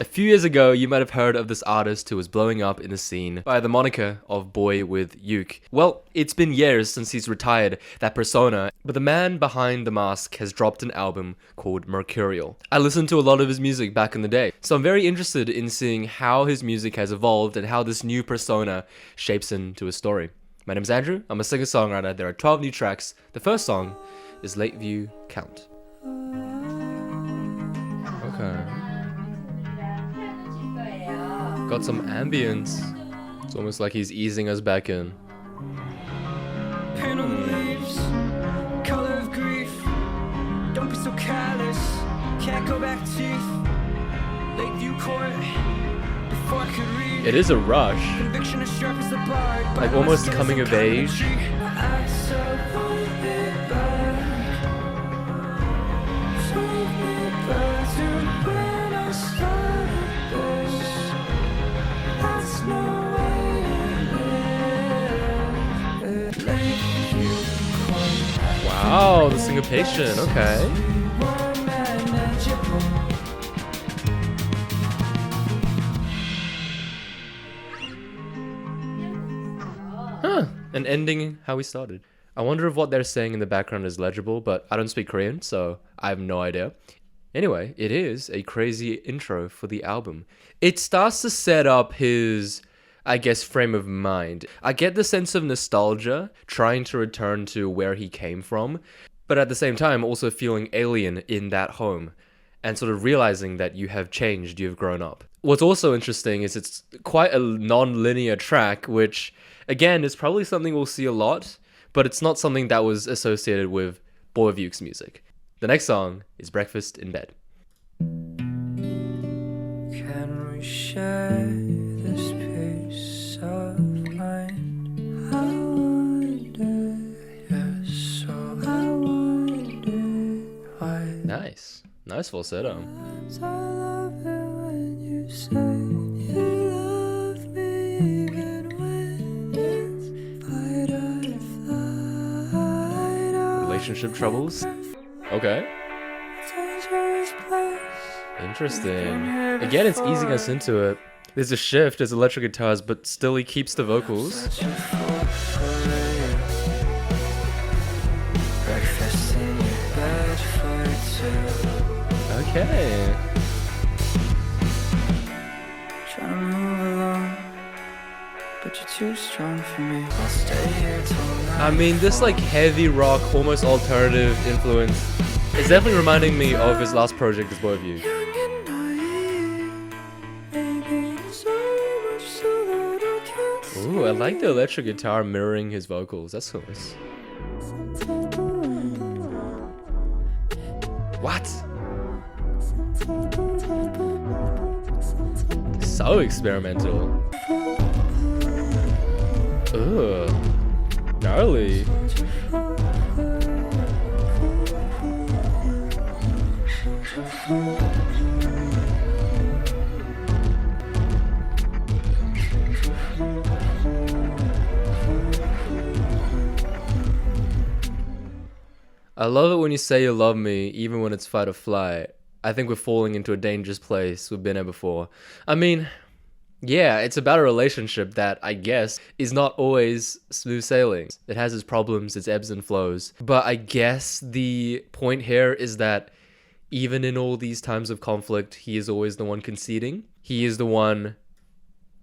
A few years ago, you might have heard of this artist who was blowing up in the scene by the moniker of BoyWithUke. Well, it's been years since he's retired that persona, but the man behind the mask has dropped an album called Mercurial. I listened to a lot of his music back in the day, so I'm very interested in seeing how his music has evolved and how this new persona shapes into a story. My name's Andrew, I'm a singer-songwriter. There are 12 new tracks. The first song is Lakeview Count. Okay. Got some ambience. It's almost like he's easing us back in. Paint on the leaves, color of grief. Don't be so callous, can't go back teeth. Lakeview Court, before I could read. It is a rush. Conviction is sharp as the bar, Like almost coming of age. Wow, the syncopation, okay. Huh, an ending how we started. I wonder if what they're saying in the background is legible, but I don't speak Korean, so I have no idea. Anyway, it is a crazy intro for the album. It starts to set up his, I guess, frame of mind. I get the sense of nostalgia, trying to return to where he came from, but at the same time also feeling alien in that home and sort of realizing that you have changed, you've grown up. What's also interesting is it's quite a non-linear track, which again is probably something we'll see a lot, but it's not something that was associated with BoyWithUke's music. The next song is Breakfast in Bed. Can we share this peace of mind? I wonder, yes, so I wonder why. Nice falsetto. I love it when you say you love me, even when it's fight or flight. Relationship troubles? Okay. Dangerous place. Interesting. Again, it's easing us into it. There's a shift, there's electric guitars, but still he keeps the vocals. Searching for you. Breakfast in your bed for two. Okay. Trying to move along, but you're too strong for me. I'll stay here till night. I mean, this like heavy rock, almost alternative influence is definitely reminding me of his last project as BoyWithUke. Young and naive, maybe so much so that I can't see. Ooh, I like the electric guitar mirroring his vocals. That's nice. What? So experimental. Ugh. Gnarly. I love it when you say you love me, even when it's fight or flight. I think we're falling into a dangerous place. We've been there before. I mean, yeah, it's about a relationship that, I guess, is not always smooth sailing. It has its problems, its ebbs and flows. But I guess the point here is that even in all these times of conflict, he is always the one conceding. He is the one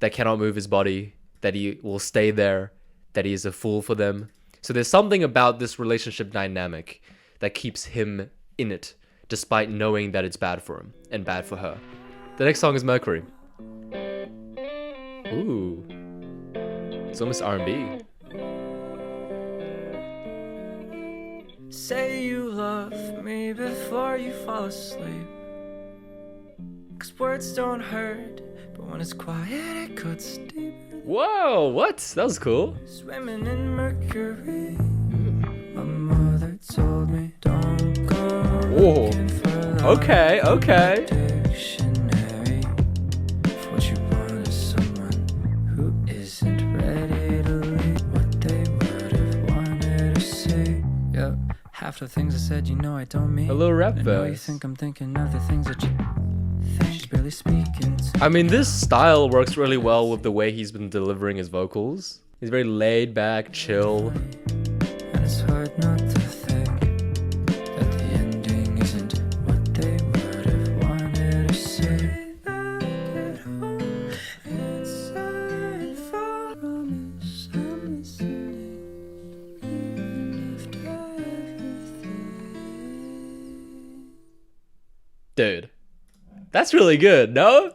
that cannot move his body, that he will stay there, that he is a fool for them. So there's something about this relationship dynamic that keeps him in it, despite knowing that it's bad for him and bad for her. The next song is Mercury. Ooh. It's almost R&B. Say you love me before you fall asleep. 'Cause words don't hurt, but when it's quiet it cuts deeper. Whoa, what? That was cool. Swimming in mercury. My mother told me don't go Whoa. looking for love. Okay. Dictionary. If what you want is someone who isn't ready to leave what they would have wanted to see. Yep. Half the things I said, you know I don't mean. A little rap I know you verse. think I'm thinking of the things that you think. he's barely speaking to I mean, this style works really well with the way he's been delivering his vocals. He's very laid back, chill. And it's hard not to think that the ending isn't what they would have wanted to say. Back at home, inside for promise, I'm listening. Even after everything. Dude, that's really good, no?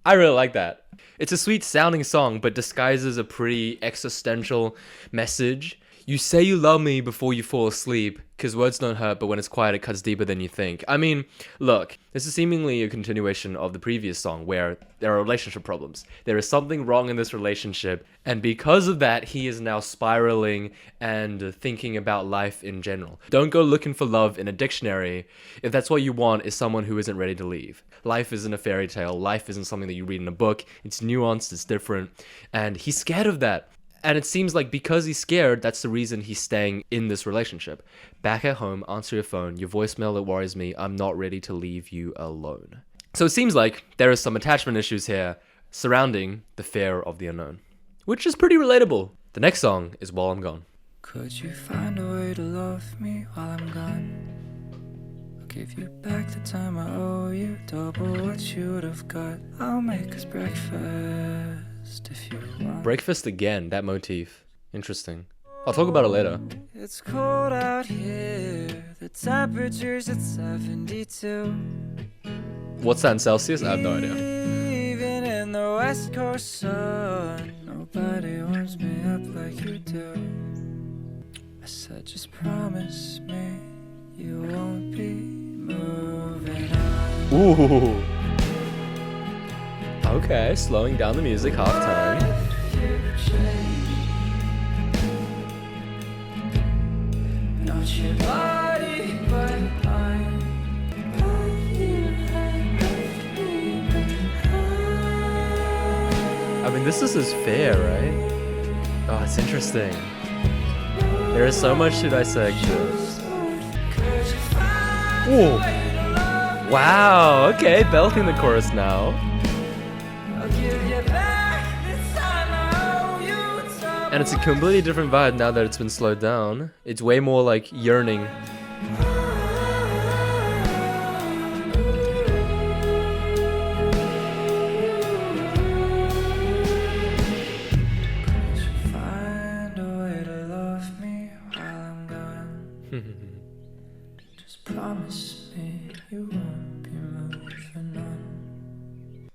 I really like that. It's a sweet sounding song, but disguises a pretty existential message. You say you love me before you fall asleep, because words don't hurt, but when it's quiet, it cuts deeper than you think. I mean, look, this is seemingly a continuation of the previous song, where there are relationship problems. There is something wrong in this relationship, and because of that, he is now spiraling and thinking about life in general. Don't go looking for love in a dictionary if that's what you want is someone who isn't ready to leave. Life isn't a fairy tale. Life isn't something that you read in a book. It's nuanced, it's different, and he's scared of that. And it seems like because he's scared, that's the reason he's staying in this relationship. Back at home, answer your phone, your voicemail, it worries me, I'm not ready to leave you alone. So it seems like there is some attachment issues here surrounding the fear of the unknown, which is pretty relatable. The next song is While I'm Gone. Could you find a way to love me while I'm gone? I'll give you back the time I owe you, double what you would have got. I'll make us breakfast if you want. Breakfast again, that motif. Interesting. I'll talk about it later. It's cold out here, the temperature's at 72. What's that in Celsius? I have no idea. Even in the West Coast sun, nobody warms me up like you do. I said just promise me you won't be moving on. Ooh. Okay, slowing down the music half time. Not your body, but mine. I mean, this is his fear, right? Oh, it's interesting. There is so much to dissect this. Ooh. Wow, okay, belting the chorus now. And it's a completely different vibe now that it's been slowed down. It's way more like yearning. Find a way to love me while I'm gone. Just promise me you won't be moving on.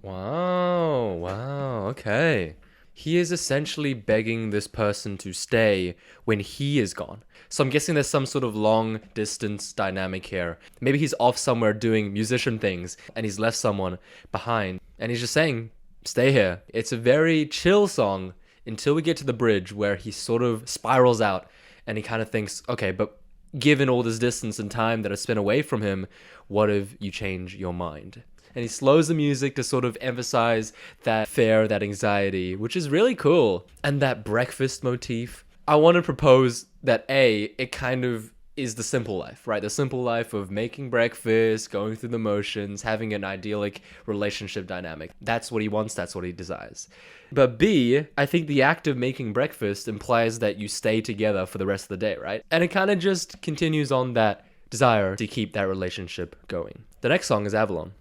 Wow, okay. He is essentially begging this person to stay when he is gone. So I'm guessing there's some sort of long distance dynamic here. Maybe he's off somewhere doing musician things and he's left someone behind. And he's just saying, stay here. It's a very chill song until we get to the bridge where he sort of spirals out and he kind of thinks, okay, but given all this distance and time that I spent away from him, what if you change your mind? And he slows the music to sort of emphasize that fear, that anxiety, which is really cool. And that breakfast motif. I want to propose that it kind of is the simple life, right? The simple life of making breakfast, going through the motions, having an idyllic relationship dynamic. That's what he wants, that's what he desires. But B, I think the act of making breakfast implies that you stay together for the rest of the day, right? And it kind of just continues on that desire to keep that relationship going. The next song is Avalon.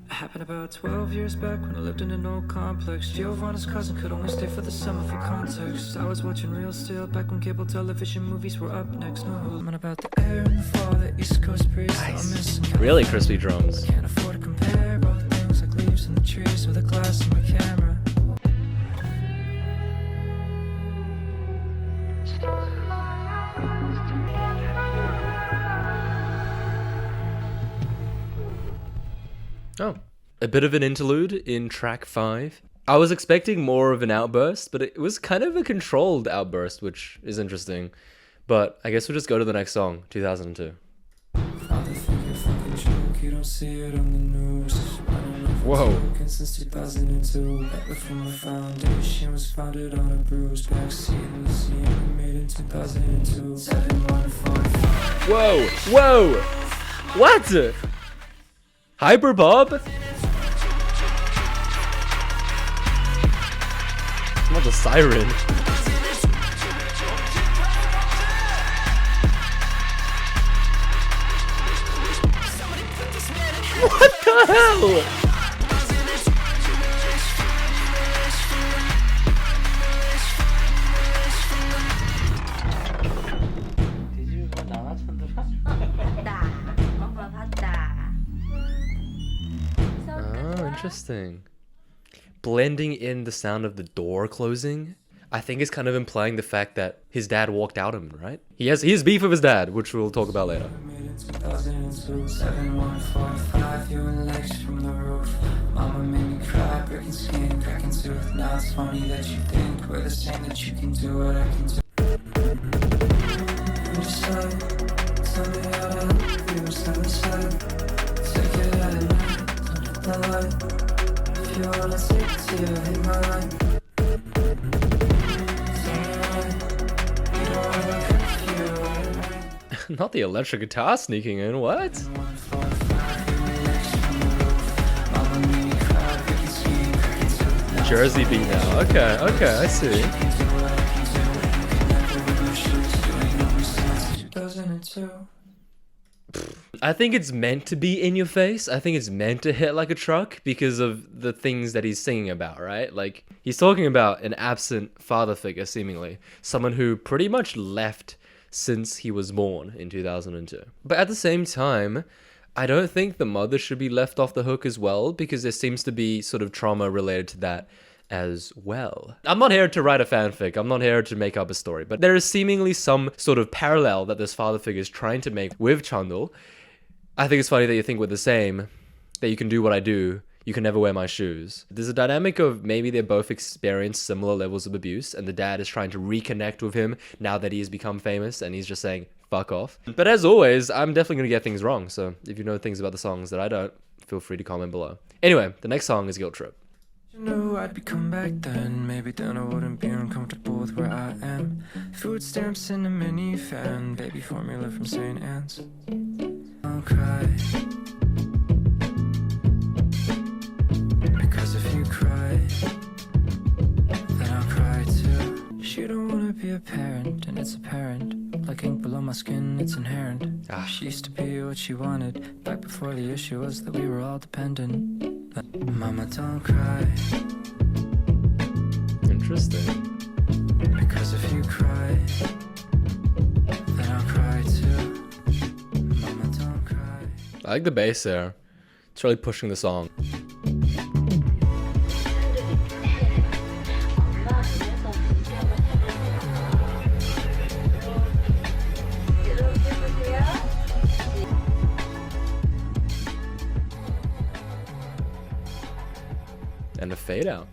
Happened about 12 years back when I lived in an old complex. Giovanna's cousin could only stay for the summer for context. I was watching Real Steel back when cable television movies were up next. No movement about the air and the fall, the East Coast breeze. Nice. Really crispy drums. Can't afford to compare both things like leaves in the trees with a glass in my camera. Oh, a bit of an interlude in track 5. I was expecting more of an outburst, but it was kind of a controlled outburst, which is interesting. But I guess we'll just go to the next song, 2002. Whoa. Since 2002, back before my foundation was founded on a bruised backseat in the scene made in 2002. 7-1-4-5. Whoa! What? Hyper Bob? Not the siren. What the hell? Oh, interesting. Blending in the sound of the door closing, I think is kind of implying the fact that his dad walked out on him, right? He has beef with his dad, which we'll talk about later. 7145, you and legs from the roof. Mama made me cry, breaking skin, cracking tooth. Now it's funny that you think we're the same, that you can do what I can do. You decide, tell me how to help you, side by side. Take it at night, under the light. If you wanna take it to you, hit my line. Tell me right, you don't have a curfew at night. Not the electric guitar sneaking in, what? Jersey beat now. Okay, I see. I think it's meant to be in your face. I think it's meant to hit like a truck because of the things that he's singing about, right? Like, he's talking about an absent father figure, seemingly. Someone who pretty much left since he was born in 2002. But at the same time, I don't think the mother should be left off the hook as well, because there seems to be sort of trauma related to that as well. I'm not here to write a fanfic, I'm not here to make up a story, but there is seemingly some sort of parallel that this father figure is trying to make with Chandol. I think it's funny that you think we're the same, that you can do what I do, you can never wear my shoes. There's a dynamic of maybe they both experienced similar levels of abuse and the dad is trying to reconnect with him now that he has become famous and he's just saying, fuck off. But as always, I'm definitely gonna get things wrong, so if you know things about the songs that I don't, feel free to comment below. Anyway, the next song is Guilt Trip. You knew I'd be come back then. Maybe then I wouldn't be uncomfortable with where I am. Food stamps in a minivan. Baby formula from St. Anne's. I'll cry, because if you cry, then I'll cry too. She don't wanna be a parent, and it's apparent. Like ink below my skin, it's inherent. She used to be what she wanted, back before the issue was that we were all dependent. Mama, don't cry. Interesting. Because if you cry, then I'll cry too. Mama, don't cry. I like the bass there. It's really pushing the song. And a fade out.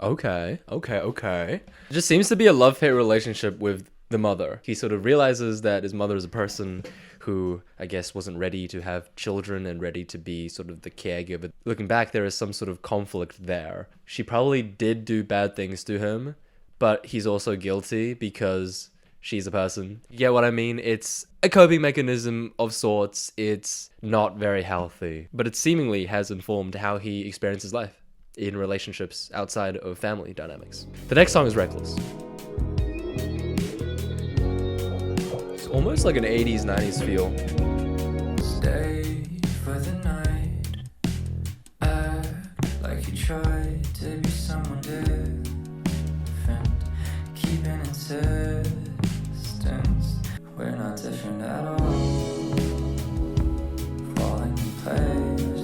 Okay. It just seems to be a love-hate relationship with the mother. He sort of realizes that his mother is a person who, I guess, wasn't ready to have children and ready to be sort of the caregiver. Looking back, there is some sort of conflict there. She probably did do bad things to him, but he's also guilty because she's a person. You get what I mean? It's a coping mechanism of sorts. It's not very healthy, but it seemingly has informed how he experiences life in relationships outside of family dynamics. The next song is Reckless. It's almost like an 80s, 90s feel. Stay for the night. Act like you tried to be someone different. Keeping insistence. We're not different at all. Falling in place.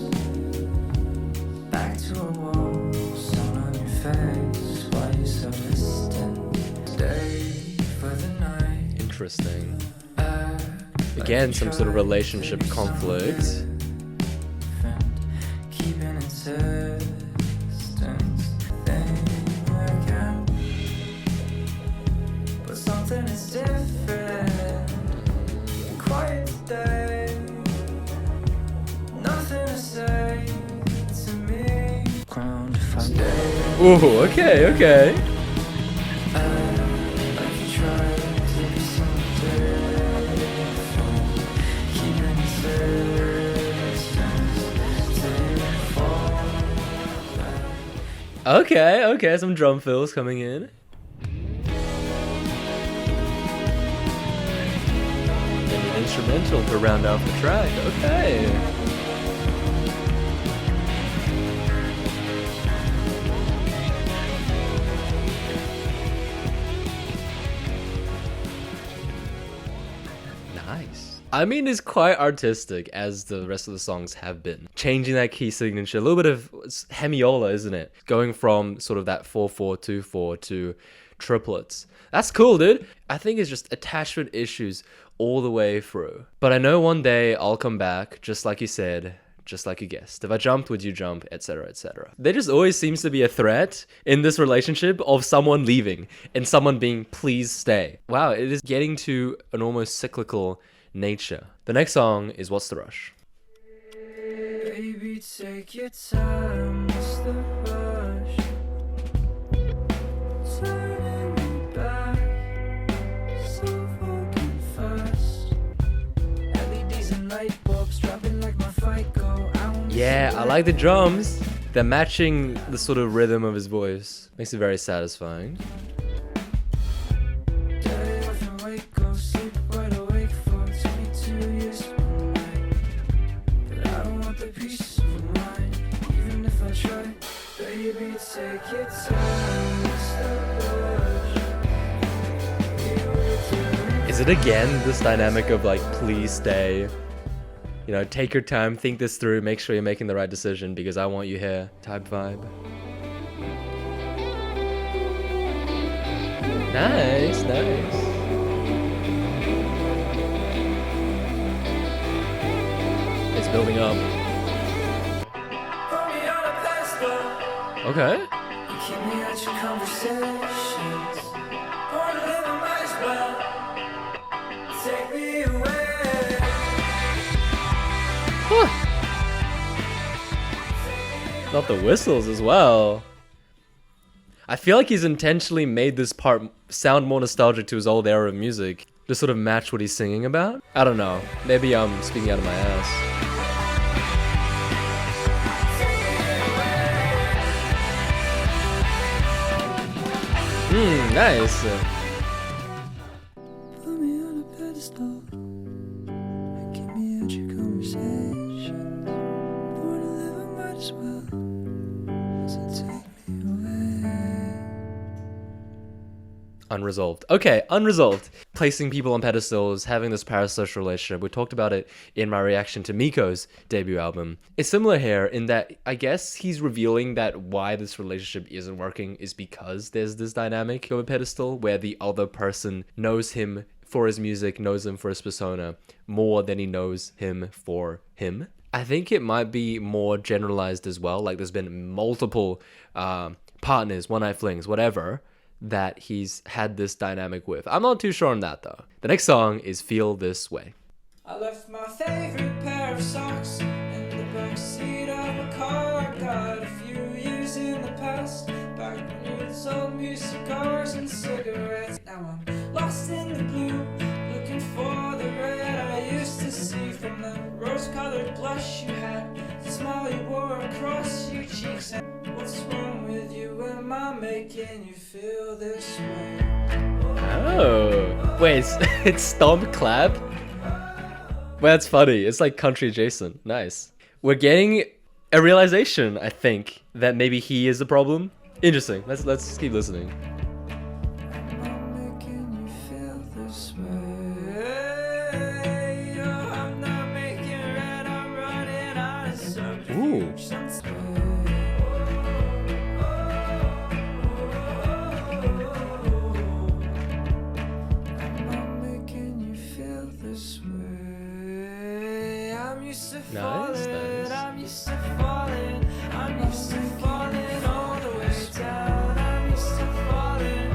Back to a wall. Sun on your face. Why you so distant? Stay for the night. Interesting. Again, some sort of relationship conflict. Keeping insistence. Then again. But something is different. Quiet today. Nothing to say to me. Ground if I stay. Ooh, okay. Like you tried to be something different. Keeping insistence. Okay, okay, some drum fills coming in. And an instrumental to round off the track. Okay. Nice. I mean, it's quite artistic, as the rest of the songs have been. Changing that key signature, a little bit of hemiola, isn't it? Going from sort of that 4/4 2/4 to triplets. That's cool, dude. I think it's just attachment issues all the way through. But I know one day I'll come back, just like you said, just like you guessed. If I jumped, would you jump, etc., etc. There just always seems to be a threat in this relationship of someone leaving and someone being, please stay. Wow, it is getting to an almost cyclical nature. The next song is What's the Rush? Baby, take your time, what's the rush? Turning me back so fucking fast. LEDs and light bulbs dropping like my FICO. Yeah, I like the drums. They're matching the sort of rhythm of his voice. Makes it very satisfying. Is it again this dynamic of like, please stay? You know, take your time, think this through, make sure you're making the right decision because I want you here type vibe. Nice, nice. It's building up. Okay. Not the whistles as well. I feel like he's intentionally made this part sound more nostalgic to his old era of music, to sort of match what he's singing about. I don't know. Maybe I'm speaking out of my ass. Nice. Put me on a pedestal. Keep me at your conversations. Born to live, I might as well. So take me away. Unresolved. Okay, unresolved. Placing people on pedestals, having this parasocial relationship. We talked about it in my reaction to Miko's debut album. It's similar here in that I guess he's revealing that why this relationship isn't working is because there's this dynamic of a pedestal where the other person knows him for his music, knows him for his persona, more than he knows him for him. I think it might be more generalized as well. Like there's been multiple partners, one-night flings, whatever, that he's had this dynamic with. I'm not too sure on that though. The next song is Feel This Way. I left my favorite pair of socks in the backseat of a car. Got a few years in the past, back when we sold me cigars and cigarettes. Now I'm lost in the blue, looking for the red I used to see from the rose-colored blush you had, the smile you wore across your cheeks. And what's wrong with you? Am I making you feel this way? Oh, wait, it's Stomp Clap? Well, that's funny. It's like country adjacent. Nice. We're getting a realization, I think, that maybe he is the problem. Interesting. Let's keep listening. Ooh. Nice, nice. I'm used to falling. I'm used to falling all the way down. I'm used to falling.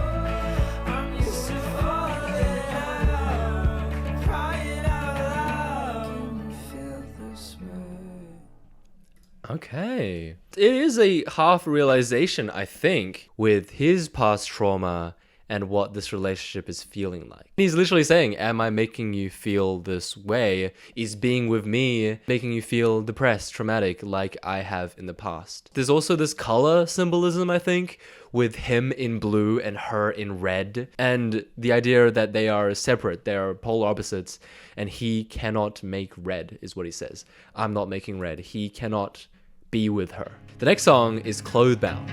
I'm used to falling out, crying out loud. Can you feel this way? Okay. It is a half realization, I think, with his past trauma and what this relationship is feeling like. He's literally saying, am I making you feel this way? Is being with me making you feel depressed, traumatic, like I have in the past? There's also this color symbolism, I think, with him in blue and her in red, and the idea that they are separate, they are polar opposites, and he cannot make red, is what he says. I'm not making red. He cannot be with her. The next song is Clothbound.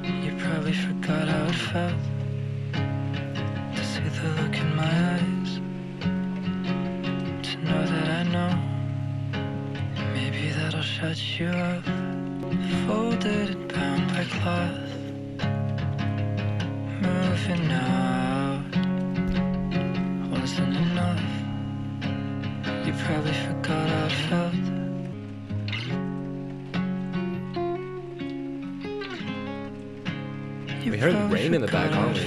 You probably forgot how it felt to see the look in my eyes, to know that I know maybe that'll shut you up. Folded and bound by cloth, moving out wasn't enough. You probably forgot how it felt. We heard rain in the back, aren't we?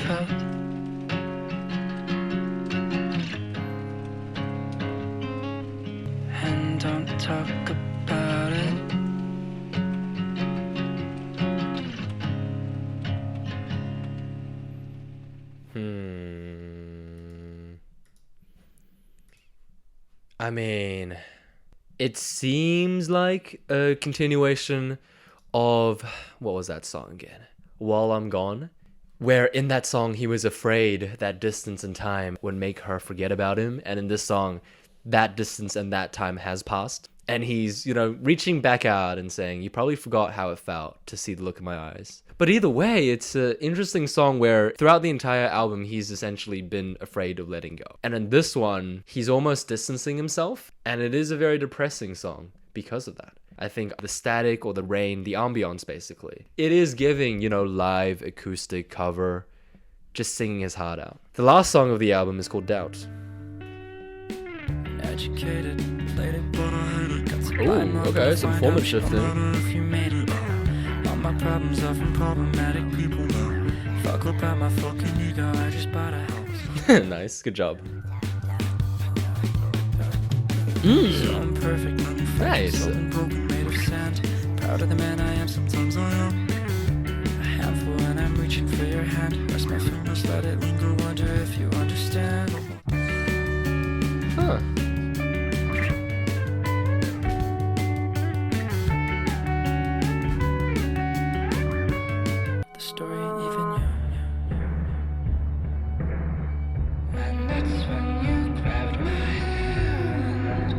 And don't talk about it. I mean, it seems like a continuation of, what was that song again? While I'm Gone, where in that song he was afraid that distance and time would make her forget about him, and in this song that distance and that time has passed, and he's, you know, reaching back out and saying, you probably forgot how it felt to see the look in my eyes. But either way, it's an interesting song where throughout the entire album he's essentially been afraid of letting go, and in this one he's almost distancing himself, and it is a very depressing song because of that. I think the static or the rain, the ambiance basically, it is giving, you know, live acoustic cover, just singing his heart out. The last song of the album is called Doubt. Educated, played it, but I hate it. Got some Ooh, blind mark, okay, I'll some find format out. shifting. I wonder if you made it. All my problems are from problematic people. Fuck about my fucking ego, I just bought a house. Nice, good job. So I'm perfect, Nice. so broken, made of sand. Proud of the man I am, sometimes I am a handful and I'm reaching for your hand. Rest my fingers, let it linger, wonder if you understand. Huh. The story ain't even you. And that's when you grabbed my hand,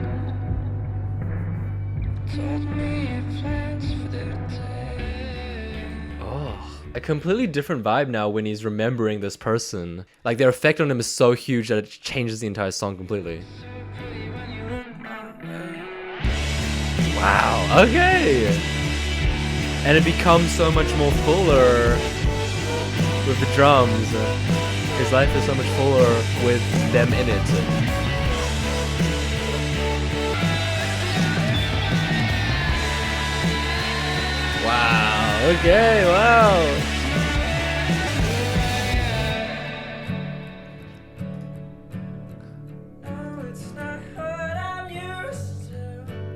told me your plans for the day. Oh, a completely different vibe now when he's remembering this person. Like, their effect on him is so huge that it changes the entire song completely. Wow, okay. And it becomes so much more fuller with the drums. His life is so much fuller with them in it. Wow, okay, wow.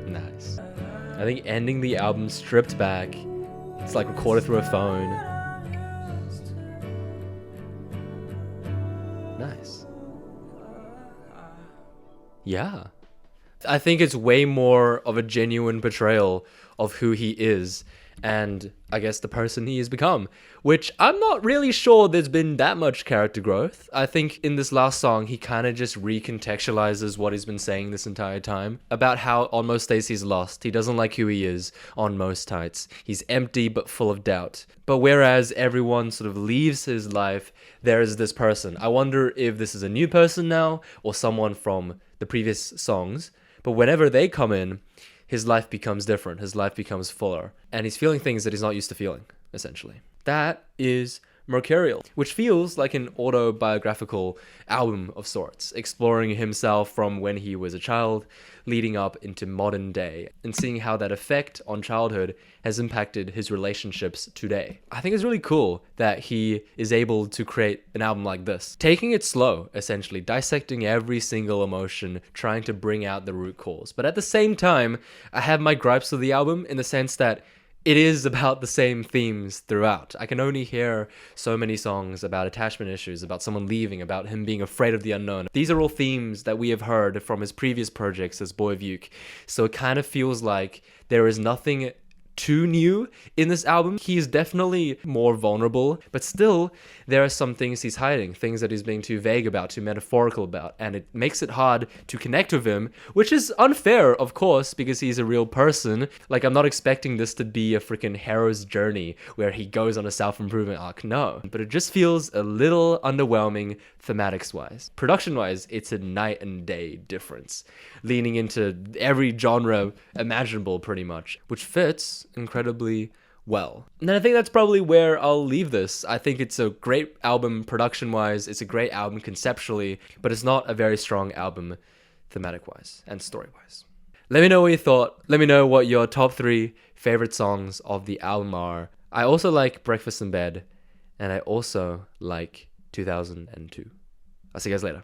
Nice. I think ending the album stripped back, it's like recorded through a phone. Nice. Yeah. I think it's way more of a genuine portrayal of who he is and I guess the person he has become, which I'm not really sure there's been that much character growth. I think in this last song, he kind of just recontextualizes what he's been saying this entire time about how on most days he's lost. He doesn't like who he is on most nights. He's empty but full of doubt. But whereas everyone sort of leaves his life, there is this person. I wonder if this is a new person now or someone from the previous songs. But whenever they come in, his life becomes different. His life becomes fuller. And he's feeling things that he's not used to feeling, essentially. That is Mercurial, which feels like an autobiographical album of sorts, exploring himself from when he was a child, leading up into modern day, and seeing how that effect on childhood has impacted his relationships today. I think it's really cool that he is able to create an album like this, taking it slow, essentially, dissecting every single emotion, trying to bring out the root cause. But at the same time, I have my gripes with the album in the sense that it is about the same themes throughout. I can only hear so many songs about attachment issues, about someone leaving, about him being afraid of the unknown. These are all themes that we have heard from his previous projects as BoyWithUke, so it kind of feels like there is nothing too new in this album. He's definitely more vulnerable, but still there are some things he's hiding, things that he's being too vague about, too metaphorical about, and it makes it hard to connect with him, which is unfair, of course, because he's a real person. Like, I'm not expecting this to be a freaking hero's journey where he goes on a self-improvement arc, no, but it just feels a little underwhelming thematics wise. Production wise, it's a night and day difference, leaning into every genre imaginable pretty much, which fits incredibly well. And I think that's probably where I'll leave this. I think it's a great album production wise, it's a great album conceptually, but it's not a very strong album thematic wise and story wise. Let me know what you thought. Let me know what your top 3 favorite songs of the album are. I also like Breakfast in Bed, and I also like 2002. I'll see you guys later.